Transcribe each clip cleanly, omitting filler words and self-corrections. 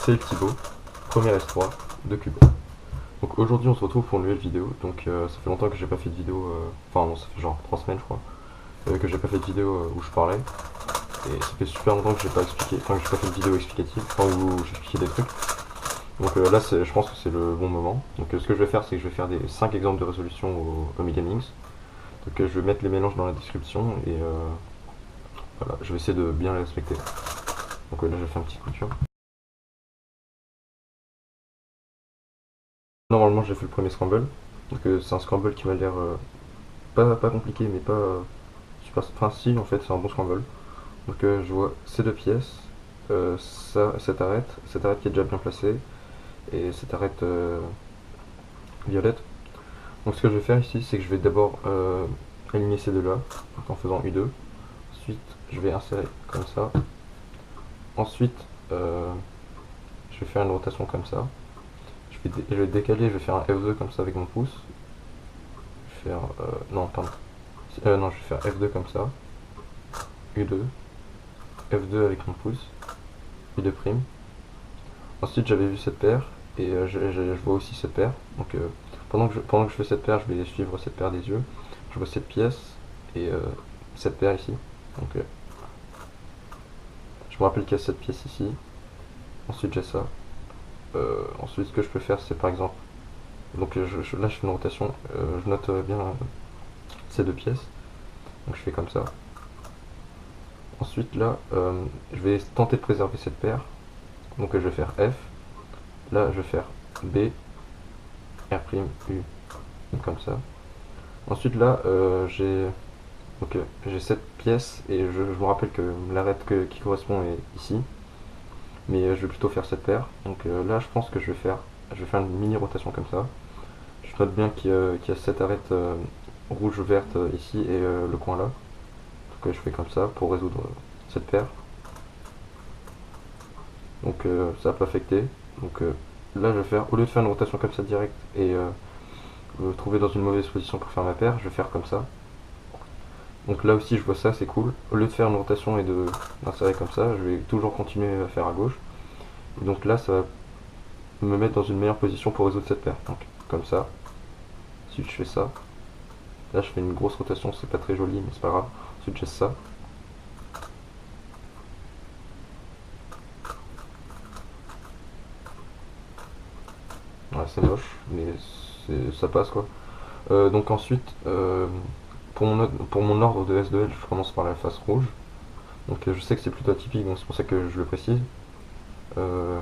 c'est Thibaut, premier S3 de Cubo. Donc aujourd'hui on se retrouve pour une nouvelle vidéo, donc ça fait longtemps que j'ai pas fait de vidéo, enfin non ça fait genre 3 semaines je crois, que j'ai pas fait de vidéo où je parlais, et ça fait super longtemps que j'ai pas expliqué, enfin que j'ai pas fait de vidéo explicative, enfin où j'expliquais des trucs. Donc là je pense que c'est le bon moment. Donc ce que je vais faire c'est que je vais faire des 5 exemples de résolution au Megamix. Donc je vais mettre les mélanges dans la description et voilà, je vais essayer de bien les respecter. Donc là je fais un petit coup de cœur. Normalement j'ai fait le premier scramble, donc c'est un scramble qui m'a l'air pas compliqué mais pas super. Enfin si en fait c'est un bon scramble. Donc je vois ces deux pièces, cette arête qui est déjà bien placée, et cette arête violette. Donc ce que je vais faire ici c'est que je vais d'abord aligner ces deux là, donc en faisant U2. Ensuite je vais insérer comme ça. Ensuite je vais faire une rotation comme ça. Je vais décaler, je vais faire un F2 comme ça avec mon pouce. Je vais faire non pardon. Non, je vais faire F2 comme ça, U2, F2 avec mon pouce, U2 prime. Ensuite j'avais vu cette paire et je vois aussi cette paire. Donc pendant que je fais cette paire, je vais suivre cette paire des yeux. Je vois cette pièce et cette paire ici. Donc je me rappelle qu'il y a cette pièce ici. Ensuite j'ai ça. Ensuite ce que je peux faire c'est par exemple, donc là je fais une rotation, je note bien ces deux pièces. Donc je fais comme ça. Ensuite là je vais tenter de préserver cette paire. Donc je vais faire F. Là je vais faire B, R', U, comme ça. Ensuite là j'ai cette pièce et je me rappelle que l'arête qui correspond est ici. Mais je vais plutôt faire cette paire. Donc là je pense que je vais faire une mini rotation comme ça. Je note bien qu'il y a cette arête rouge-verte ici et le coin là. Donc je fais comme ça pour résoudre cette paire. Donc ça n'a pas affecté. Donc là je vais faire, au lieu de faire une rotation comme ça direct et me trouver dans une mauvaise position pour faire ma paire, je vais faire comme ça. Donc là aussi je vois ça, c'est cool. Au lieu de faire une rotation et d'insérer comme ça, je vais toujours continuer à faire à gauche. Et donc là ça va me mettre dans une meilleure position pour résoudre cette paire. Donc comme ça. Ensuite je fais ça. Là je fais une grosse rotation, c'est pas très joli mais c'est pas grave. Ensuite j'ai ça. Ouais, c'est moche, mais ça passe quoi. Donc ensuite, pour mon ordre de S2L, je commence par la face rouge. Donc je sais que c'est plutôt atypique, donc c'est pour ça que je le précise. Je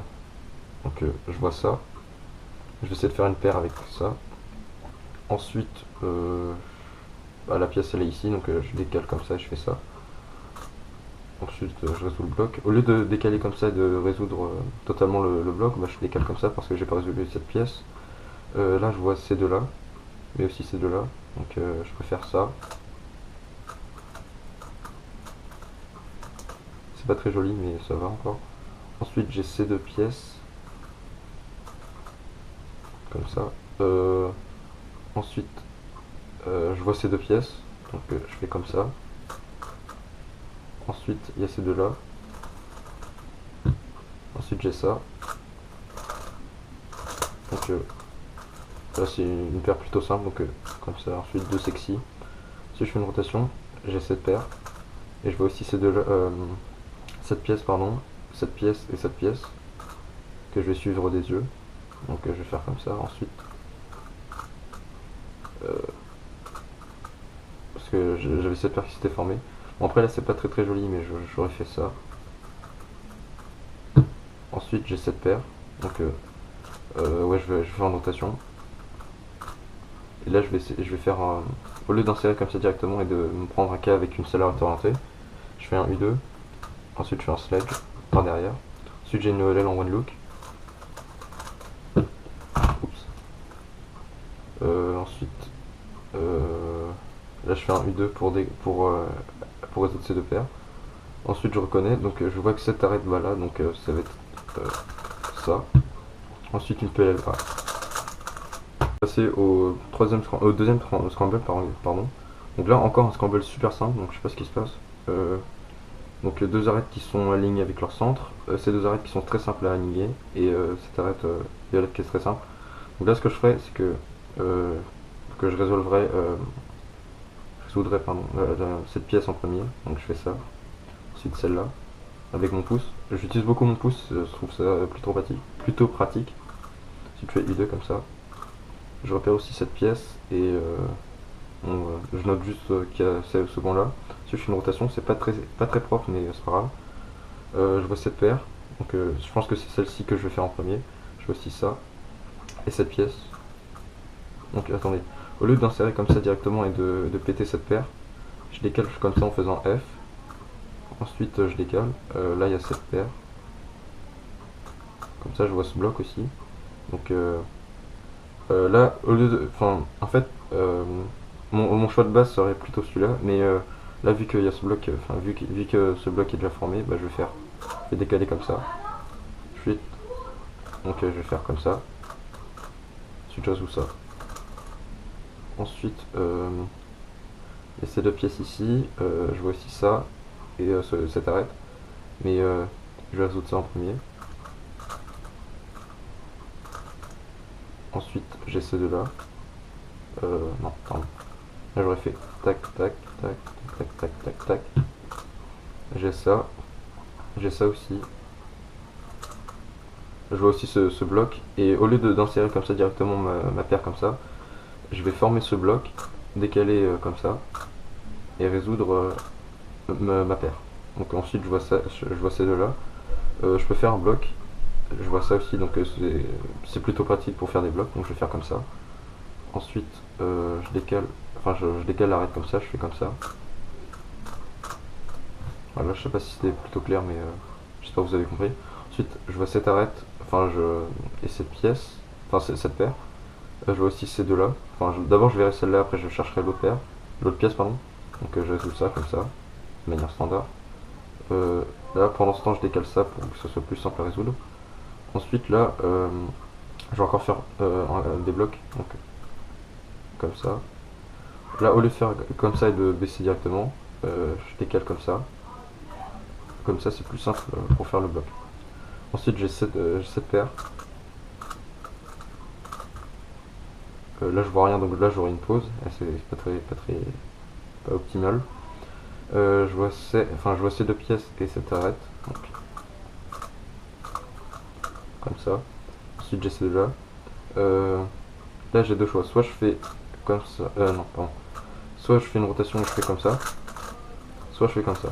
vois ça. Je vais essayer de faire une paire avec ça. Ensuite, la pièce elle est ici, donc je décale comme ça et je fais ça. Ensuite, je résous le bloc. Au lieu de décaler comme ça et de résoudre totalement le bloc, je décale comme ça parce que j'ai pas résolu cette pièce. Là, je vois ces deux là, mais aussi ces deux là. Donc je peux faire ça. C'est pas très joli, mais ça va encore. Ensuite, j'ai ces deux pièces. Comme ça. Ensuite, je vois ces deux pièces. Donc, je fais comme ça. Ensuite, il y a ces deux là. Ensuite, j'ai ça. Donc, là, c'est une paire plutôt simple. Donc, comme ça. Ensuite, deux sexy. Si je fais une rotation, j'ai cette paire. Et je vois aussi ces deux là. Cette pièce, pardon. Cette pièce et cette pièce. Que je vais suivre des yeux. Donc, je vais faire comme ça. Ensuite, parce que j'avais cette paire qui s'était formée. Bon, après là c'est pas très joli, mais j'aurais fait ça. Ensuite j'ai cette paire, donc ouais, je vais faire en rotation. Et là je vais faire au lieu d'insérer comme ça directement et de me prendre un K avec une seule arête orientée, je fais un U2. Ensuite je fais un sledge par derrière. Ensuite j'ai une OLL en one look. Oups. Ensuite là je fais un U2 pour résoudre ces deux paires. Ensuite je reconnais, donc je vois que cette arête va là, donc ça va être ça. Ensuite une PLL. Passer au deuxième scramble, pardon. Donc là encore un scramble super simple, donc je sais pas ce qui se passe. Donc deux arêtes qui sont alignées avec leur centre, ces deux arêtes qui sont très simples à aligner, et cette arête violette qui est très simple. Donc là ce que je ferai, c'est que je résoudrais pardon, cette pièce en premier. Donc je fais ça, ensuite celle-là, avec mon pouce. J'utilise beaucoup mon pouce, je trouve ça plutôt pratique. Ensuite je fais U2 comme ça. Je repère aussi cette pièce et je note juste qu'il y a ce bon là. Si je fais une rotation, c'est pas très propre, mais c'est pas grave. Je vois cette paire, donc je pense que c'est celle-ci que je vais faire en premier. Je vois aussi ça et cette pièce. Donc attendez, au lieu d'insérer comme ça directement et de péter cette paire, je décale comme ça en faisant F. Ensuite je décale, là il y a cette paire. Comme ça je vois ce bloc aussi. Donc là, au lieu de. Enfin, en fait, mon choix de base serait plutôt celui-là, mais là, vu qu'il y a ce bloc, enfin, vu que ce bloc est déjà formé, bah, je vais décaler comme ça. Ensuite, donc je vais faire comme ça. Ensuite, j'ajoute ça. Ensuite, il y a ces deux pièces ici, je vois aussi ça, et cette arête, mais je vais résoudre ça en premier. Ensuite, j'ai ces deux-là. Non, pardon. Là, j'aurais fait tac, tac, tac, tac, tac, tac, tac. J'ai ça. J'ai ça aussi. Je vois aussi ce bloc. Et au lieu d'insérer comme ça directement ma paire comme ça, je vais former ce bloc, décaler comme ça, et résoudre ma paire. Donc ensuite je vois ces deux-là. Je peux faire un bloc. Je vois ça aussi, donc c'est plutôt pratique pour faire des blocs. Donc je vais faire comme ça. Ensuite je décale, enfin je décale l'arête comme ça, je fais comme ça. Voilà, je sais pas si c'était plutôt clair, mais j'espère que vous avez compris. Ensuite, je vois cette arête, et cette pièce, enfin cette paire. Je vois aussi ces deux-là. Enfin, d'abord je verrai celle-là, après je chercherai l'autre pièce, pardon. Donc je résout ça comme ça, de manière standard. Là, pendant ce temps, je décale ça pour que ce soit plus simple à résoudre. Ensuite, là, je vais encore faire des blocs, donc comme ça. Là, au lieu de faire comme ça et de baisser directement, je décale comme ça. Comme ça, c'est plus simple pour faire le bloc. Ensuite, j'ai cette paire. Là, je vois rien, donc là, j'aurai une pause. C'est pas optimal. Je vois ces deux pièces et cette arête. Donc, comme ça. Ensuite, j'ai ces deux-là. Là, j'ai deux choix. Soit je fais comme ça. Non, pardon. Soit je fais une rotation et je fais comme ça. Soit je fais comme ça.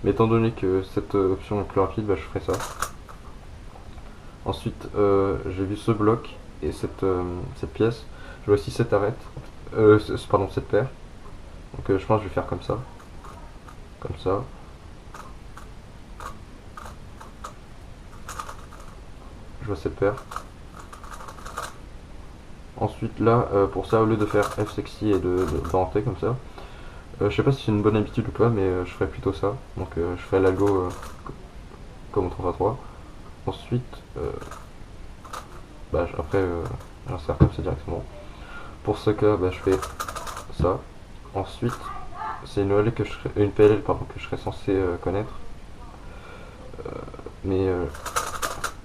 Mais étant donné que cette option est plus rapide, bah, je ferai ça. Ensuite, j'ai vu ce bloc et cette pièce. Je vois aussi cette arête. Pardon, cette paire. Donc je pense que je vais faire comme ça. Comme ça. Je vois cette paire. Ensuite là, pour ça, au lieu de faire F sexy et de rentrer comme ça, je sais pas si c'est une bonne habitude ou pas, mais je ferais plutôt ça. Donc je ferai l'algo comme au 3x3. Ensuite, après, j'insère comme ça directement. Pour ce cas, bah, je fais ça. Ensuite, c'est une PLL pardon, que je serais censé connaître, mais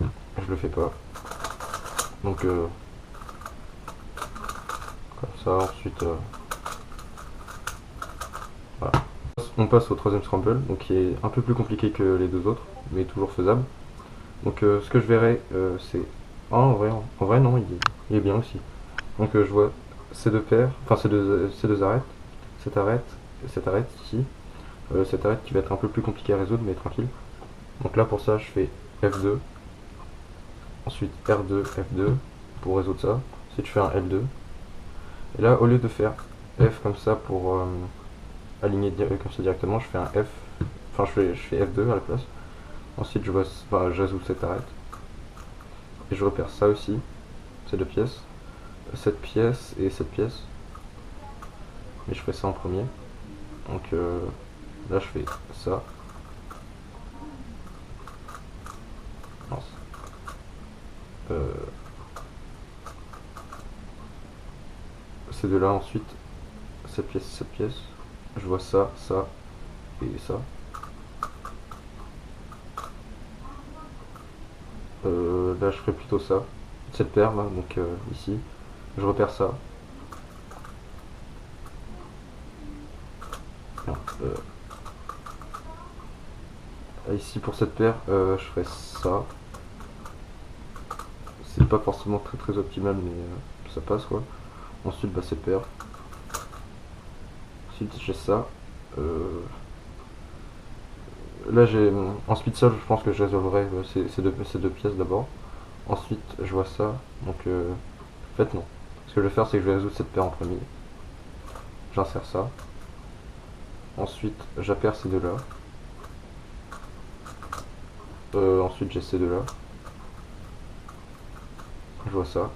je le fais pas. Donc comme ça, ensuite voilà. On passe au troisième scramble, donc qui est un peu plus compliqué que les deux autres, mais toujours faisable. Donc ce que je verrai, c'est... Ah, en vrai non, il est bien aussi. Donc je vois ces deux paires, enfin ces deux arêtes, cette arête et cette arête ici. Cette arête qui va être un peu plus compliquée à résoudre, mais tranquille. Donc là pour ça, je fais F2, ensuite R2, F2 pour résoudre ça. Ensuite je fais un L2. Et là, au lieu de faire F comme ça pour aligner comme ça directement, je fais un F, enfin je fais F2 à la place. Ensuite je résout cette arête. Et je repère ça aussi, ces deux pièces, cette pièce et cette pièce. Mais je fais ça en premier. Donc là je fais ça. Mince. Ces deux là ensuite, cette pièce et cette pièce. Je vois ça, ça. et ça. Là je ferai plutôt ça, cette paire là, donc ici, je repère ça. Non, ici pour cette paire, je ferai ça. C'est pas forcément très optimal, mais ça passe quoi. Ensuite, bah, cette paire. Ensuite, j'ai ça. Là, j'ai en speed solve, je pense que je résolverai ces deux pièces d'abord. Ensuite, je vois ça. Donc, en fait, non. Ce que je vais faire, c'est que je vais résoudre cette paire en premier. J'insère ça. Ensuite, j'appaire ces deux-là. Ensuite, j'ai ces deux-là. Je vois ça.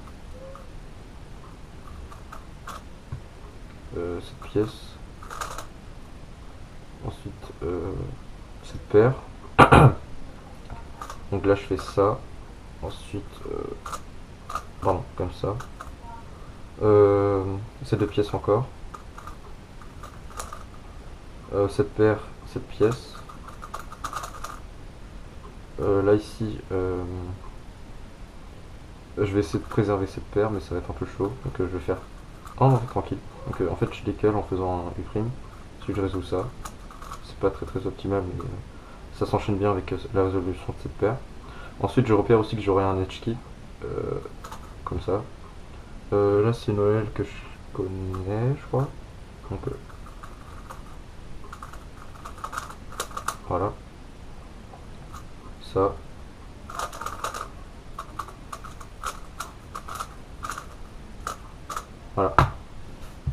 Cette pièce. Ensuite, cette paire. Donc là, je fais ça. Ensuite, pardon, comme ça. Ces deux pièces encore. Cette paire, cette pièce. Là ici, je vais essayer de préserver cette paire, mais ça va être un peu chaud. Donc je vais faire un tranquille. Donc en fait je décale en faisant un U'. Ensuite je résous ça. C'est pas très optimal, mais ça s'enchaîne bien avec la résolution de cette paire. Ensuite je repère aussi que j'aurai un edge key. Comme ça. Là c'est Noël que je connais, je crois. Donc voilà. Ça. Voilà.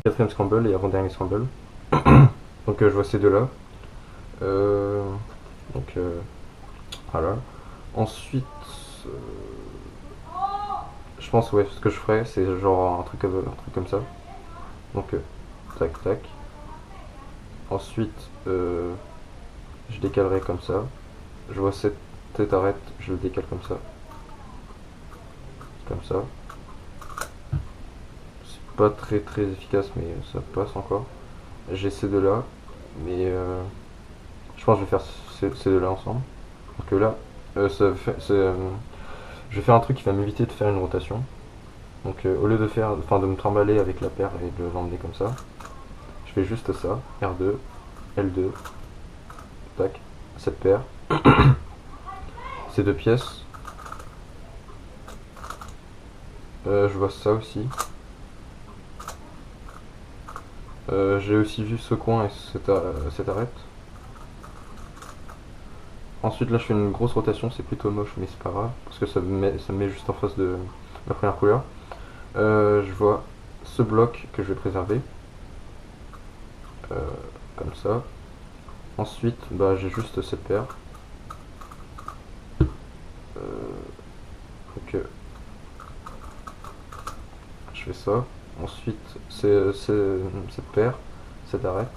Quatrième scramble et avant-dernier scramble. Donc je vois ces deux-là. Donc voilà. Ensuite, je pense ouais, ce que je ferais, c'est genre un truc comme ça. Donc tac tac. Ensuite, je décalerai comme ça. Je vois cette tête arrête, je le décale comme ça. Comme ça. C'est pas très efficace, mais ça passe encore. J'ai ces deux-là, mais je pense que je vais faire ces deux-là ensemble. Donc là, je vais faire un truc qui va m'éviter de faire une rotation. Donc au lieu de me trimballer avec la paire et de l'emmener comme ça, je fais juste ça, R2, L2, tac, cette paire, ces deux pièces. Je vois ça aussi. J'ai aussi vu ce coin et cette arête. Ensuite là je fais une grosse rotation, c'est plutôt moche mais c'est pas grave, parce que ça me met juste en face de la première couleur. Je vois ce bloc que je vais préserver. Comme ça. Ensuite bah, j'ai juste cette paire. Donc je fais ça. Ensuite c'est cette paire, cette arête.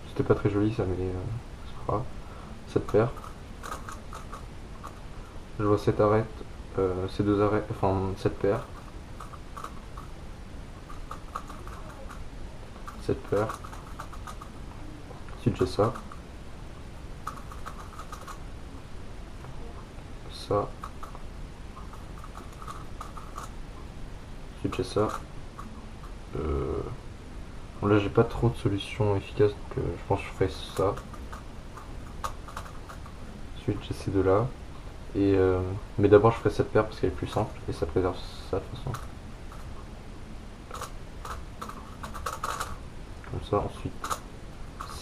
C'était pas très joli ça, mais c'est pas grave. Cette paire. Je vois cette arête, ces deux arêtes, enfin cette paire. Cette paire. Ensuite j'ai ça. Ça. Ensuite j'ai ça. Bon, là j'ai pas trop de solutions efficaces, donc je pense que je ferai ça. Ensuite j'ai ces deux là. Et, mais d'abord je ferai cette paire parce qu'elle est plus simple et ça préserve ça de toute façon. Comme ça, ensuite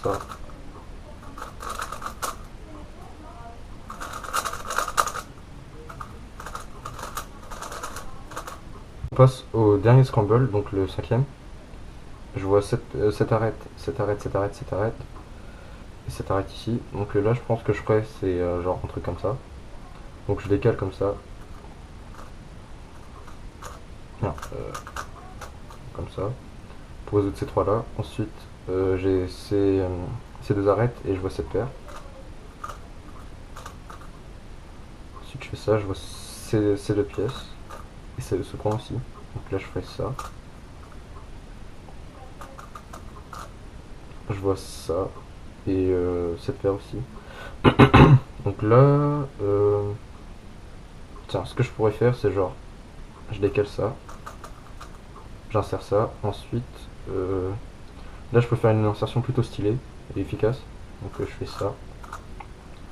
ça. On passe au dernier scramble, donc le cinquième. Je vois cette arête, cette arête, cette arête, cette arête. Et cette arête ici. Donc là je pense que je ferai c'est genre un truc comme ça. Donc je décale comme ça. Non, comme ça. Pour résoudre ces trois là. Ensuite j'ai ces deux arêtes et je vois cette paire. Ensuite je fais ça, je vois ces deux pièces. Et ce coin aussi. Donc là je ferai ça. Je vois ça. Et cette paire aussi. Donc là, tiens, ce que je pourrais faire, c'est genre, je décale ça, j'insère ça, ensuite, là je peux faire une insertion plutôt stylée et efficace. Donc je fais ça.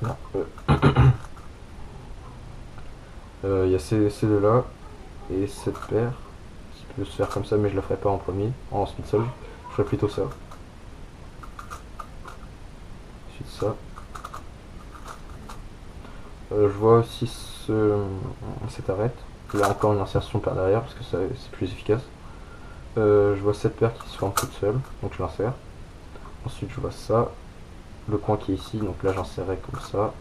Là, il y a ces deux-là et cette paire qui peut se faire comme ça, mais je la ferai pas en premier, en split solve. Je ferai plutôt ça. Ensuite ça. Je vois aussi cette arête. Il y a encore une insertion par derrière parce que c'est plus efficace. Je vois cette paire qui se forme toute seule, donc je l'insère. Ensuite je vois ça, le coin qui est ici, donc là j'insérerai comme ça.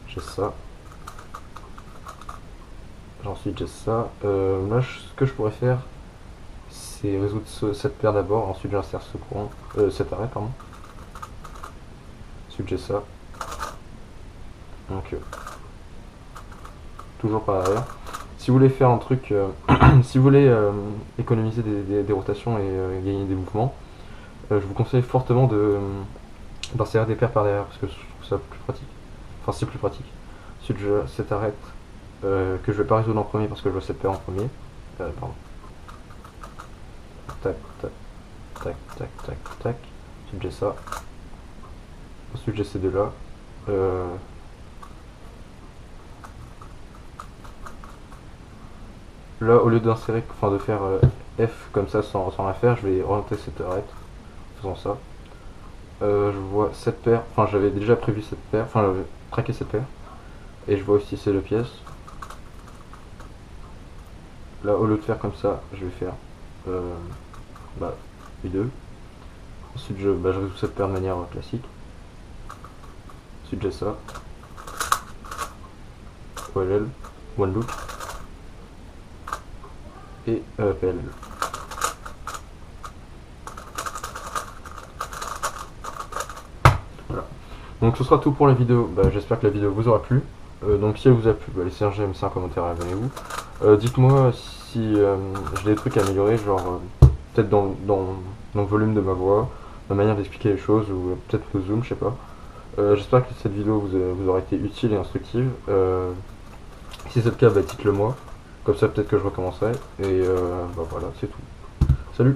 J'ai ça. Ensuite j'ai ça. Là ce que je pourrais faire, c'est résoudre cette paire d'abord, ensuite j'insère ce coin, cette arête pardon. Ensuite j'ai ça. Donc toujours par derrière. Si vous voulez faire un truc, si vous voulez économiser des rotations et gagner des mouvements, je vous conseille fortement d'insérer des paires par derrière parce que je trouve ça plus pratique. Enfin c'est plus pratique. Ensuite cette arête que je vais pas résoudre en premier parce que je vois cette paire en premier. Pardon. Tac, tac, tac, tac, tac, tac. Ensuite j'ai ça. Ensuite j'ai ces deux là. Là, au lieu d'insérer, enfin de faire F comme ça sans la faire, je vais orienter cette arête en faisant ça. Je vois cette paire, enfin j'avais déjà prévu cette paire, enfin j'avais traqué cette paire. Et je vois aussi ces deux pièces. Là, au lieu de faire comme ça, je vais faire les deux. Ensuite, je résous cette paire de manière classique. Ensuite, j'ai ça. OLL, One Look. Et PLL. Voilà. Donc ce sera tout pour la vidéo. J'espère que la vidéo vous aura plu. Donc si elle vous a plu, laissez un j'aime, un commentaire et abonnez-vous. Dites-moi si j'ai des trucs à améliorer, genre peut-être dans le volume de ma voix, ma manière d'expliquer les choses, ou peut-être le zoom, je sais pas. J'espère que cette vidéo vous aura été utile et instructive. Si c'est le cas, dites-le moi. Comme ça peut-être que je recommencerai. Et voilà, c'est tout. Salut!